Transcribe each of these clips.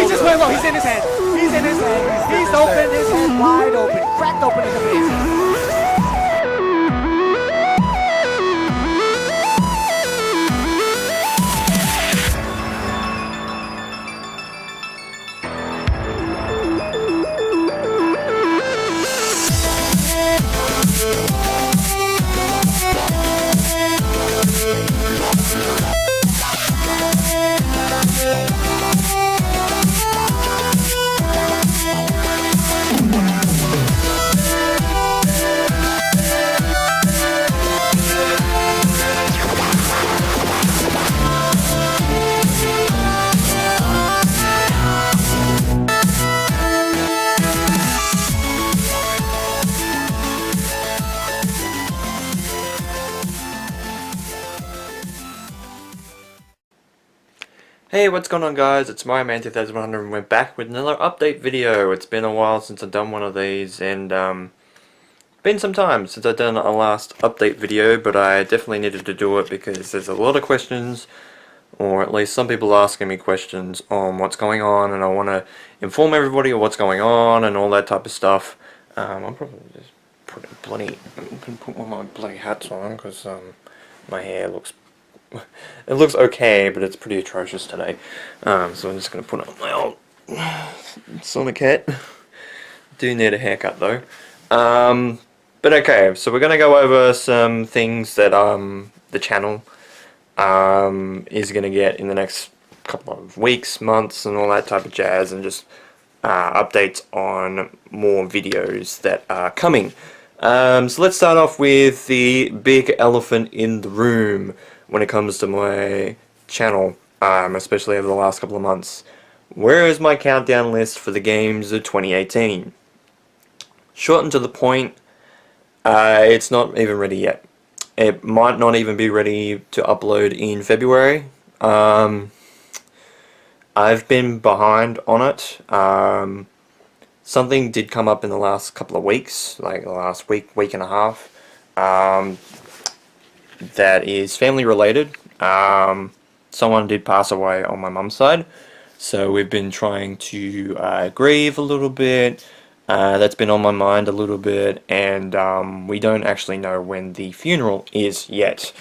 He's just playing low. He's in his head. He's in his head. He's open. His head wide open. Cracked open in the face. Hey, what's going on guys, it's Man2100 and we're back with another update video. It's been a while since I've done one of these and been some time since I've done a last update video, but I definitely needed to do it because there's a lot of questions, or at least some people asking me questions on what's going on, and I want to inform everybody of what's going on and all that type of stuff. I'll probably just put a bloody, I'm going to put one of my bloody hats on because my hair looks okay, but it's pretty atrocious today. So I'm just going to put on my old Sonic hat. Do need a haircut though. But okay, so we're going to go over some things that the channel is going to get in the next couple of weeks, months, and all that type of jazz, and just updates on more videos that are coming. So let's start off with the big elephant in the room when it comes to my channel, especially over the last couple of months. Where is my countdown list for the games of 2018? Short and to the point, it's not even ready yet. It might not even be ready to upload in February. I've been behind on it. Something did come up in the last couple of weeks, like the last week and a half, that is family related. Someone did pass away on my mum's side, so we've been trying to grieve a little bit. That's been on my mind a little bit, and we don't actually know when the funeral is yet.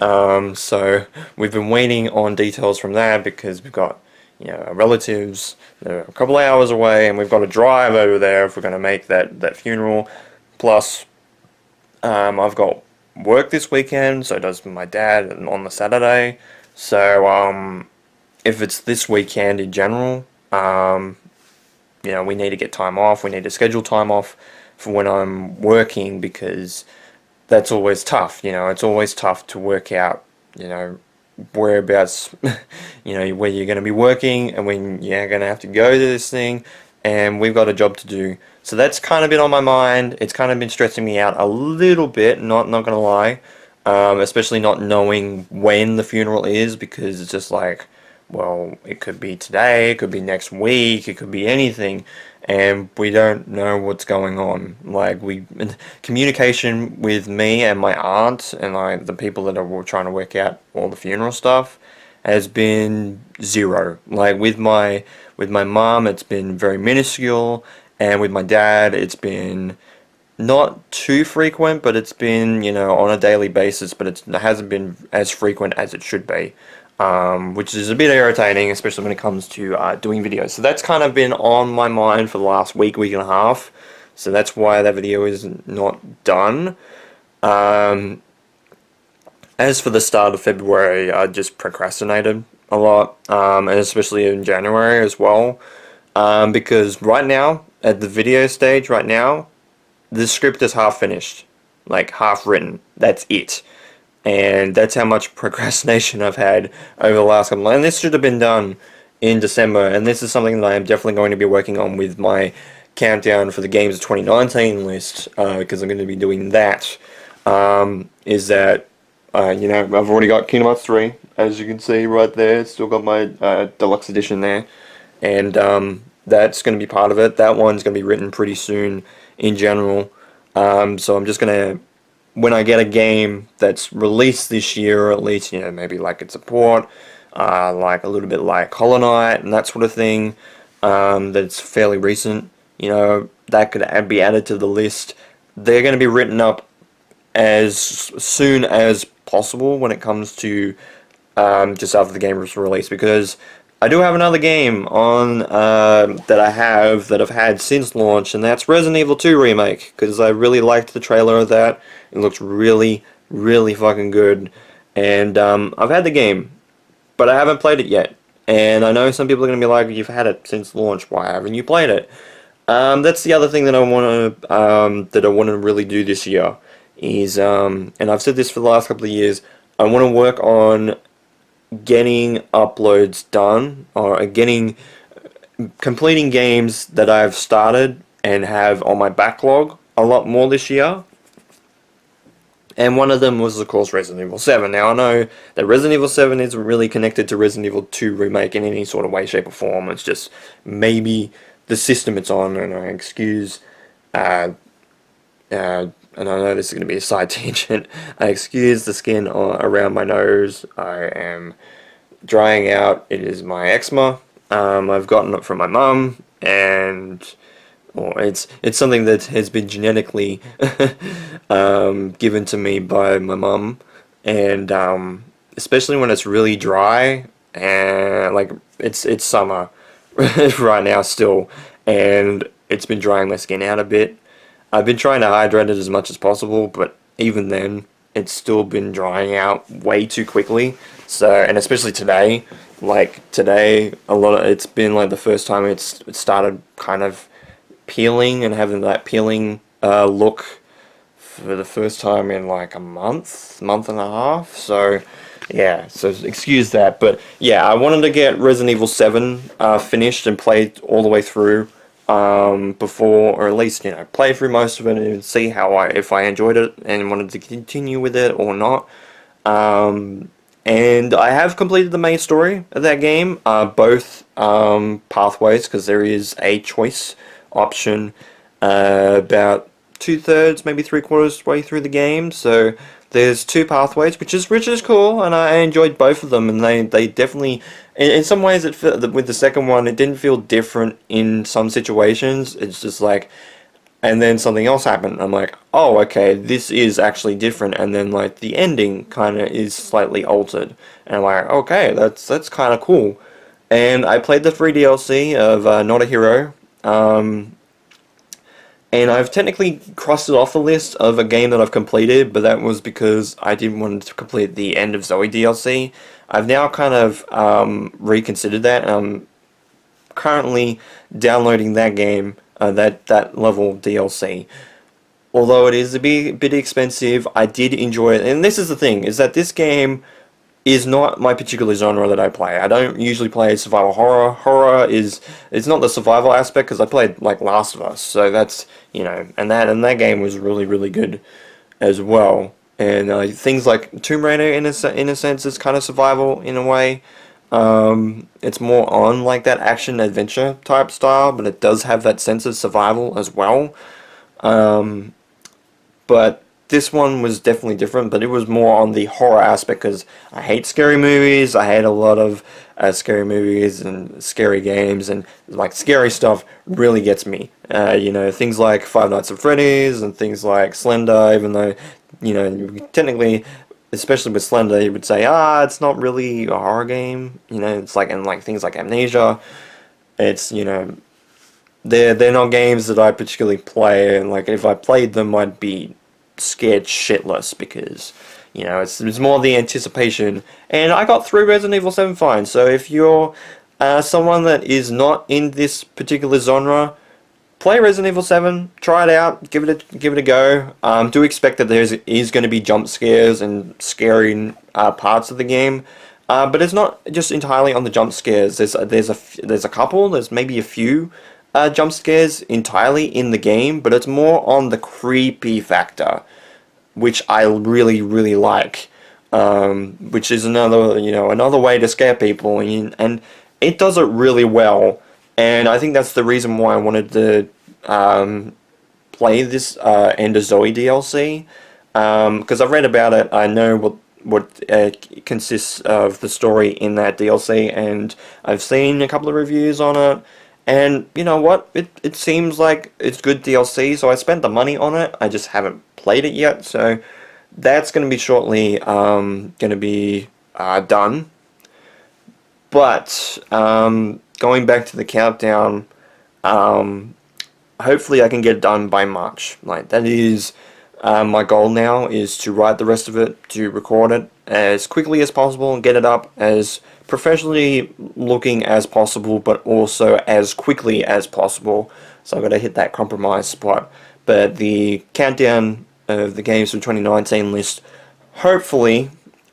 So we've been waiting on details from that because we've got, you know, our relatives, they're a couple of hours away, and we've got to drive over there if we're going to make that funeral. Plus, I've got work this weekend, so does my dad on the Saturday. So if it's this weekend in general, you know, we need to get time off. We need to schedule time off for when I'm working, because that's always tough. You know, it's always tough to work out, you know, whereabouts, you know, where you're going to be working and when you're going to have to go to this thing, and we've got a job to do. So that's kind of been on my mind. It's kind of been stressing me out a little bit, not gonna lie, especially not knowing when the funeral is, because it's just like, well, it could be today, it could be next week, it could be anything, and we don't know what's going on. Like, communication with me and my aunt and like the people that are trying to work out all the funeral stuff has been zero. Like with my mom, it's been very minuscule, and with my dad, it's been not too frequent, but it's been, you know, on a daily basis, but it hasn't been as frequent as it should be, which is a bit irritating, especially when it comes to doing videos. So that's kind of been on my mind for the last week and a half, so that's why that video is not done. As for the start of February, I just procrastinated a lot, and especially in January as well, because right now, at the video stage right now, the script is half finished, like half written, that's it. And that's how much procrastination I've had over the last couple of months. And this should have been done in December, and this is something that I am definitely going to be working on with my countdown for the games of 2019 list, because I'm going to be doing that, is that, you know, I've already got Kingdom Hearts 3, as you can see right there. Still got my deluxe edition there, and that's going to be part of it. That one's going to be written pretty soon in general. So I'm just going to, when I get a game that's released this year, or at least, you know, maybe like it's a port, like a little bit like Hollow Knight and that sort of thing, that's fairly recent. You know, that could be added to the list. They're going to be written up as soon as possible when it comes to just after the game was released, because I do have another game on that I've had since launch, and that's Resident Evil 2 Remake, because I really liked the trailer of that. It looks really, really fucking good, and I've had the game, but I haven't played it yet. And I know some people are going to be like, you've had it since launch, why haven't you played it? That's the other thing that I want to really do this year is, and I've said this for the last couple of years, I want to work on getting uploads done, or completing games that I've started and have on my backlog a lot more this year. And one of them was, of course, Resident Evil 7. Now, I know that Resident Evil 7 isn't really connected to Resident Evil 2 Remake in any sort of way, shape, or form. It's just maybe the system it's on, and I excuse, and I know this is going to be a side tangent, I excuse the skin around my nose. I am drying out. It is my eczema. I've gotten it from my mum, and it's something that has been genetically given to me by my mum, and especially when it's really dry, and like it's summer right now still, and it's been drying my skin out a bit. I've been trying to hydrate it as much as possible, but even then, it's still been drying out way too quickly. So, and especially today, it's been like the first time it started kind of peeling and having that peeling look for the first time in like a month and a half. So yeah, so excuse that, but yeah, I wanted to get Resident Evil 7 finished and played all the way through before, or at least, you know, play through most of it and see if I enjoyed it and wanted to continue with it or not. And I have completed the main story of that game, both pathways, because there is a choice option about 2/3, maybe 3/4 way through the game. So there's two pathways, which is cool, and I enjoyed both of them. And they definitely, in some ways, with the second one, it didn't feel different in some situations. It's just like, and then something else happened. I'm like, oh, okay, this is actually different. And then like the ending kind of is slightly altered, and I'm like, okay, that's kind of cool. And I played the free DLC of Not a Hero. And I've technically crossed it off the list of a game that I've completed, but that was because I didn't want to complete the End of Zoe DLC. I've now kind of reconsidered that, and I'm currently downloading that game, that level DLC. Although it is a bit expensive, I did enjoy it. And this is the thing, is that this game is not my particular genre that I play. I don't usually play survival horror. It's not the survival aspect, because I played like Last of Us, so that's, you know, and that game was really, really good as well. And things like Tomb Raider, in a sense, is kind of survival in a way. It's more on like that action adventure type style, but it does have that sense of survival as well. But this one was definitely different, but it was more on the horror aspect, because I hate scary movies. I hate a lot of scary movies and scary games, and like scary stuff really gets me. You know, things like Five Nights at Freddy's and things like Slender, even though, you know, technically, especially with Slender, you would say, it's not really a horror game. You know, it's like, and like things like Amnesia, it's, you know, they're not games that I particularly play, and like if I played them, I'd be scared shitless, because, you know, it's more the anticipation. And I got through Resident Evil 7 fine. So if you're someone that is not in this particular genre, play Resident Evil 7, try it out, give it a go. Do expect that there is going to be jump scares and scary parts of the game, but it's not just entirely on the jump scares. There's a couple, there's maybe a few jump scares entirely in the game, but it's more on the creepy factor, which I really, really like. Which is another way to scare people, and it does it really well. And I think that's the reason why I wanted to play this End of Zoe DLC, because I've read about it. I know what consists of the story in that DLC, and I've seen a couple of reviews on it. And you know what? It seems like it's good DLC, so I spent the money on it. I just haven't played it yet, so that's going to be shortly going to be done. But going back to the countdown, hopefully I can get it done by March. Like that is my goal now, is to write the rest of it, to record it as quickly as possible and get it up as professionally looking as possible, but also as quickly as possible. So I've got to hit that compromise spot. But the countdown of the games for 2019 list hopefully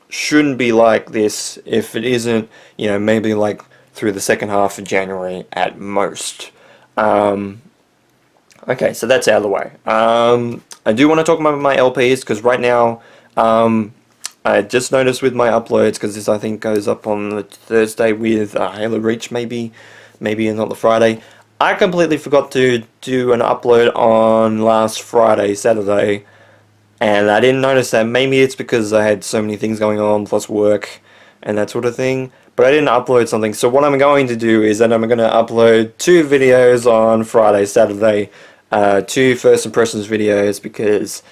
shouldn't be like this. If it isn't, you know, maybe like through the second half of January at most. Okay, so that's out of the way. I do want to talk about my LPs, because right now, I just noticed with my uploads, because this I think goes up on the Thursday with Halo Reach, maybe not the Friday. I completely forgot to do an upload on last Friday, Saturday, and I didn't notice that. Maybe it's because I had so many things going on, plus work and that sort of thing. But I didn't upload something. So what I'm going to do is that I'm going to upload 2 videos on Friday, Saturday, 2 first impressions videos, because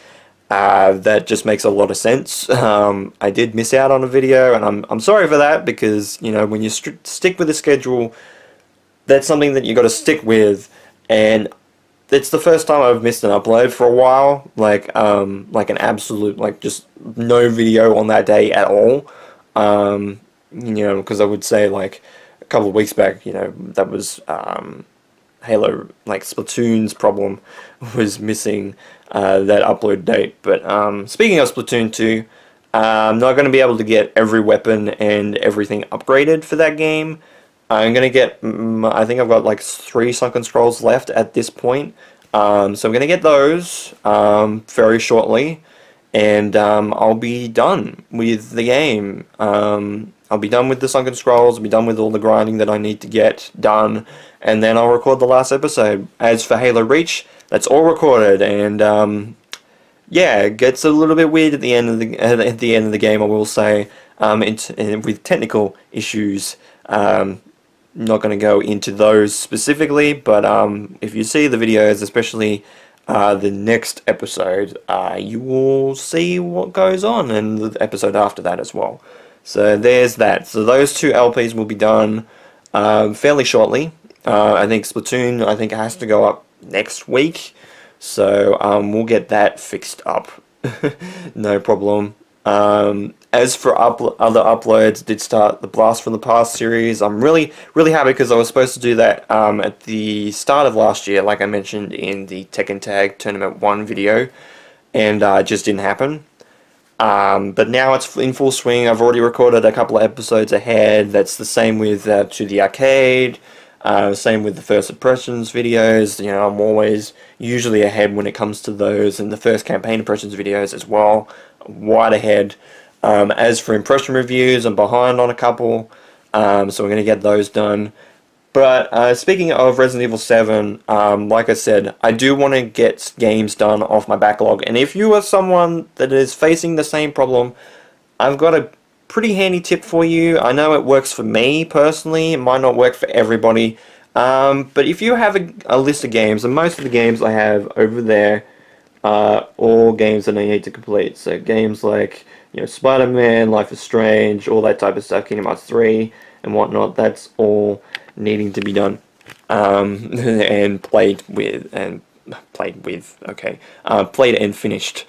that just makes a lot of sense. I did miss out on a video, and I'm sorry for that, because you know, when you stick with the schedule, that's something that you got to stick with, and it's the first time I've missed an upload for a while, like an absolute, like, just no video on that day at all. You know, because I would say, like, a couple of weeks back, you know, that was Halo, like, Splatoon's problem was missing that upload date. But speaking of Splatoon 2, I'm not going to be able to get every weapon and everything upgraded for that game. I'm going to get, I think I've got like 3 Sunken Scrolls left at this point. So I'm going to get those very shortly, and I'll be done with the game. I'll be done with the Sunken Scrolls, I'll be done with all the grinding that I need to get done, and then I'll record the last episode. As for Halo Reach, that's all recorded, and yeah, it gets a little bit weird at the end of the game, I will say, with technical issues. Not going to go into those specifically, but if you see the videos, especially the next episode, you will see what goes on, and the episode after that as well. So there's that. So those 2 LPs will be done fairly shortly. I think Splatoon, I think, has to go up next week, so we'll get that fixed up. No problem. As for other uploads, did start the Blast from the Past series. I'm really happy, because I was supposed to do that at the start of last year, like I mentioned in the Tekken Tag Tournament 1 video, and it just didn't happen. But now it's in full swing. I've already recorded a couple of episodes ahead. That's the same with To the Arcade. Same with the First Impressions videos. You know, I'm always usually ahead when it comes to those, and the first campaign impressions videos as well, wide ahead. As for impression reviews, I'm behind on a couple, so we're going to get those done. But speaking of Resident Evil 7, like I said, I do want to get games done off my backlog, and if you are someone that is facing the same problem, I've got a pretty handy tip for you. I know it works for me personally, it might not work for everybody, but if you have a list of games, and most of the games I have over there are all games that I need to complete, so games like, you know, Spider-Man, Life is Strange, all that type of stuff, Kingdom Hearts 3 and whatnot, that's all needing to be done and played and finished.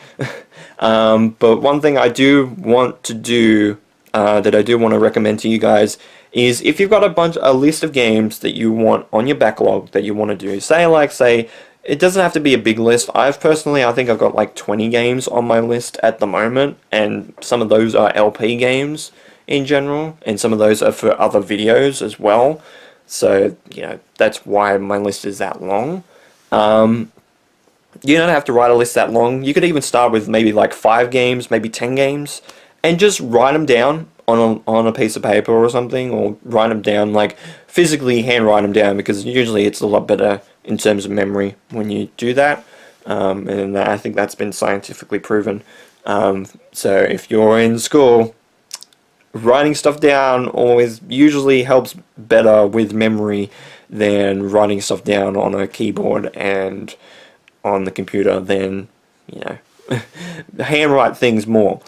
But one thing I do want to do, that I do want to recommend to you guys, is if you've got a list of games that you want on your backlog that you want to do, say it doesn't have to be a big list. I think I've got like 20 games on my list at the moment, and some of those are LP games in general, and some of those are for other videos as well. So, you know, that's why my list is that long. You don't have to write a list that long. You could even start with maybe like 5 games, maybe 10 games, and just write them down on a piece of paper or something, or write them down, like physically handwrite them down, because usually it's a lot better in terms of memory when you do that, and I think that's been scientifically proven. So if you're in school, writing stuff down always usually helps better with memory than writing stuff down on a keyboard and on the computer, then, you know, handwrite things more.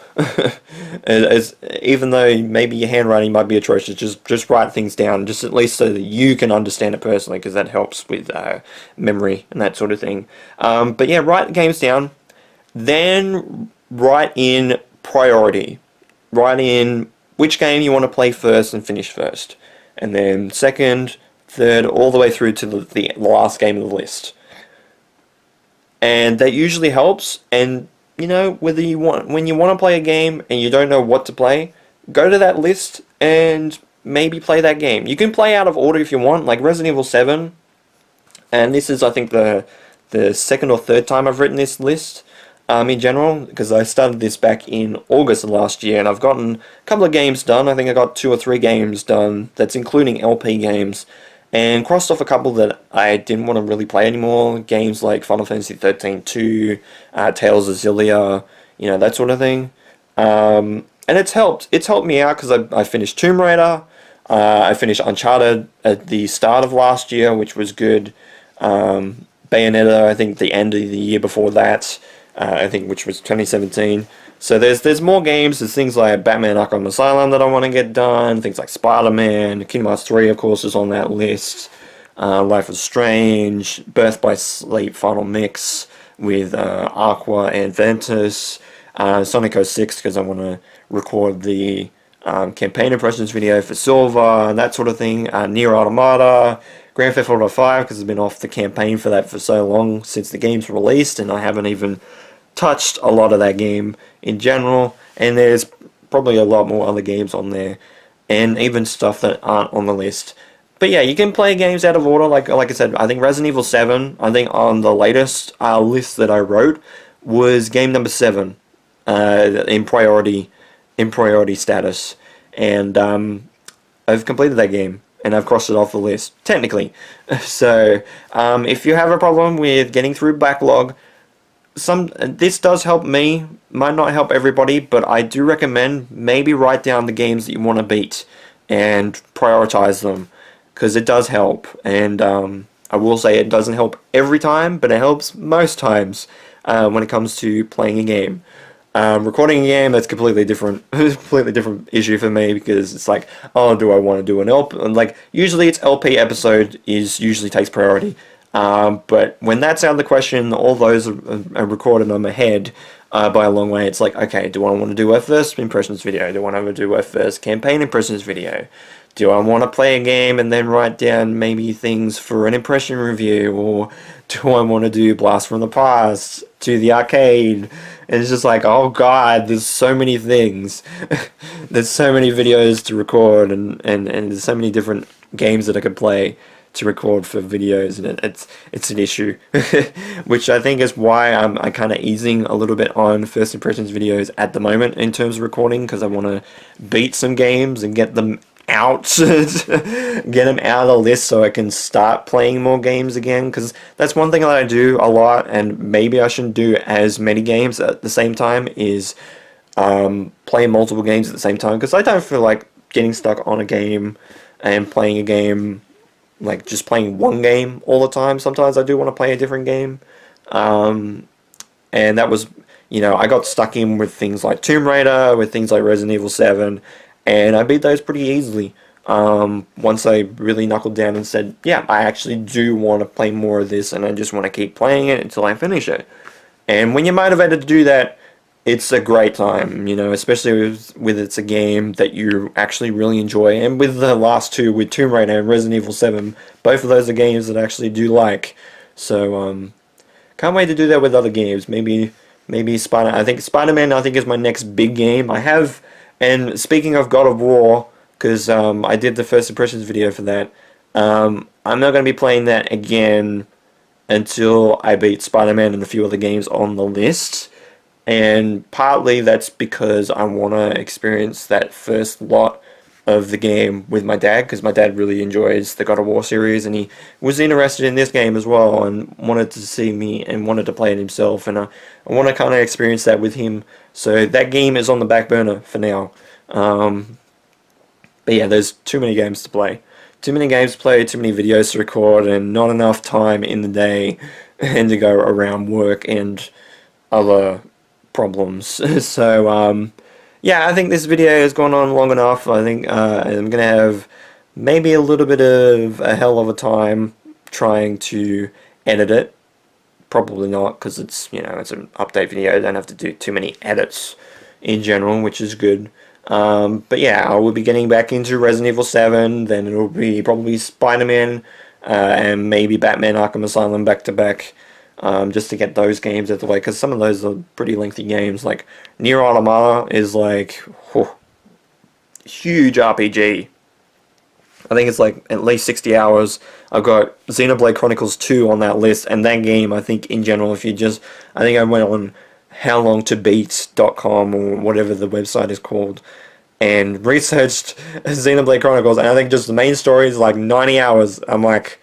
Even though maybe your handwriting might be atrocious, just write things down, just at least so that you can understand it personally, because that helps with memory and that sort of thing. But yeah, write games down, then write in priority. Write in which game you want to play first and finish first, and then second, third, all the way through to the last game of the list. And that usually helps. And you know, when you want to play a game and you don't know what to play, go to that list and maybe play that game. You can play out of order if you want, like Resident Evil 7. And this is, I think, the second or third time I've written this list in general, because I started this back in August of last year, and I've gotten a couple of games done. I think I got 2 or 3 games done. That's including LP games. And crossed off a couple that I didn't want to really play anymore. Games like Final Fantasy 13-2, Tales of Xillia, you know, that sort of thing. And it's helped. It's helped me out because I finished Tomb Raider. I finished Uncharted at the start of last year, which was good. Bayonetta, I think the end of the year before that, I think, which was 2017. So there's more games. There's things like Batman Arkham Asylum that I want to get done. Things like Spider-Man, Kingdom Hearts 3, of course, is on that list. Life is Strange, Birth by Sleep Final Mix with Aqua and Ventus. Sonic 06, because I want to record the campaign impressions video for Silver, and that sort of thing. Nier Automata, Grand Theft Auto 5, because I've been off the campaign for that for so long since the game's released, and I haven't even touched a lot of that game in general. And there's probably a lot more other games on there, and even stuff that aren't on the list. But yeah, you can play games out of order. Like I said, I think Resident Evil 7, I think on the latest list that I wrote, was game number 7 in priority status. And I've completed that game, and I've crossed it off the list, technically. So if you have a problem with getting through backlog, this does help me, might not help everybody, but I do recommend maybe write down the games that you want to beat and prioritize them, because it does help. And I will say it doesn't help every time, but it helps most times when it comes to playing a game. Recording a game, that's completely different issue for me, because it's like, oh, do I want to do an LP? Like, usually it's LP episode usually takes priority. But when that's out of the question, all those are recorded on my head by a long way. It's like, okay, do I want to do a first impressions video? Do I want to do a first campaign impressions video? Do I want to play a game and then write down maybe things for an impression review? Or do I want to do Blast from the Past to the arcade? And it's just like, oh god, there's so many things. There's so many videos to record, and there's so many different games that I could play to record for videos, and it's an issue. Which I think is why I'm kind of easing a little bit on first impressions videos at the moment in terms of recording, because I want to beat some games and get them out, get them out of the list so I can start playing more games again, because that's one thing that I do a lot, and maybe I shouldn't do as many games at the same time, is play multiple games at the same time, because I don't feel like getting stuck on a game and playing a game, like just playing one game all the time. Sometimes I do want to play a different game, and that was, you know, I got stuck in with things like Tomb Raider, with things like Resident Evil 7, and I beat those pretty easily. Once I really knuckled down and said, yeah, I actually do want to play more of this, and I just want to keep playing it until I finish it. And when you're motivated to do that, it's a great time, you know, especially with it's a game that you actually really enjoy. And with the last two, with Tomb Raider and Resident Evil 7, both of those are games that I actually do like. So, can't wait to do that with other games. Maybe I think Spider-Man, is my next big game. I have. And speaking of God of War, because I did the first impressions video for that, I'm not going to be playing that again until I beat Spider-Man and a few other games on the list. And partly that's because I want to experience that first lot of the game with my dad, because my dad really enjoys the God of War series, and he was interested in this game as well, and wanted to see me and wanted to play it himself, and I want to kind of experience that with him. So that game is on the back burner for now. But yeah, there's too many games to play. too many games to play, too many videos to record, and not enough time in the day and to go around work and other problems. So yeah, I think this video has gone on long enough. I think I'm gonna have maybe a little bit of a hell of a time trying to edit it. Probably not, because it's, you know, it's an update video. I don't have to do too many edits in general, which is good. But yeah, I will be getting back into Resident Evil 7, then it'll be probably Spider-Man and maybe Batman Arkham Asylum back to back, just to get those games out of the way, because some of those are pretty lengthy games. Like Nier Automata is like huge RPG. I think it's like at least 60 hours. I've got Xenoblade Chronicles 2 on that list, and that game, I think in general, if you just, I think I went on howlongtobeat.com or whatever the website is called, and researched Xenoblade Chronicles, and I think just the main story is like 90 hours. I'm like,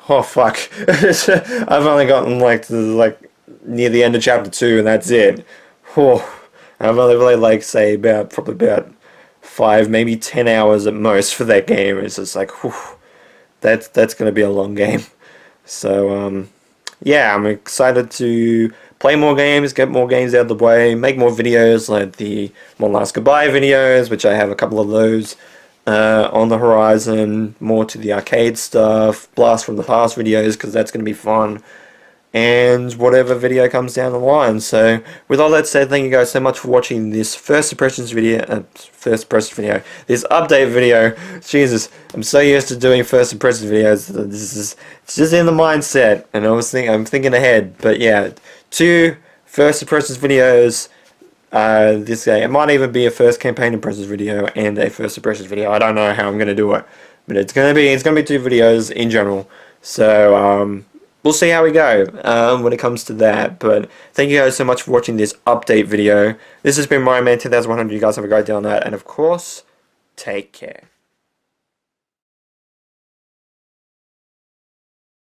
oh fuck. I've only gotten like near the end of chapter 2, and that's it. Oh, I've only played like, say, probably about 5, maybe 10 hours at most for that game. It's just like, whew, that's going to be a long game. So, yeah, I'm excited to play more games, get more games out of the way, make more videos like the One Last Goodbye videos, which I have a couple of those on the horizon, more to the arcade stuff, Blast from the Past videos, because that's going to be fun, and whatever video comes down the line. So with all that said, thank you guys so much for watching this first impressions video, this update video. Jesus, I'm so used to doing first impressions videos. It's just in the mindset, and I'm thinking ahead. But yeah, 2 first impressions videos this day. It might even be a first campaign impressions video and a first impressions video. I don't know how I'm gonna do it, but it's gonna be 2 videos in general. So we'll see how we go when it comes to that. But thank you guys so much for watching this update video. This has been Mario Man 2100. You guys have a great day on that, and of course, take care.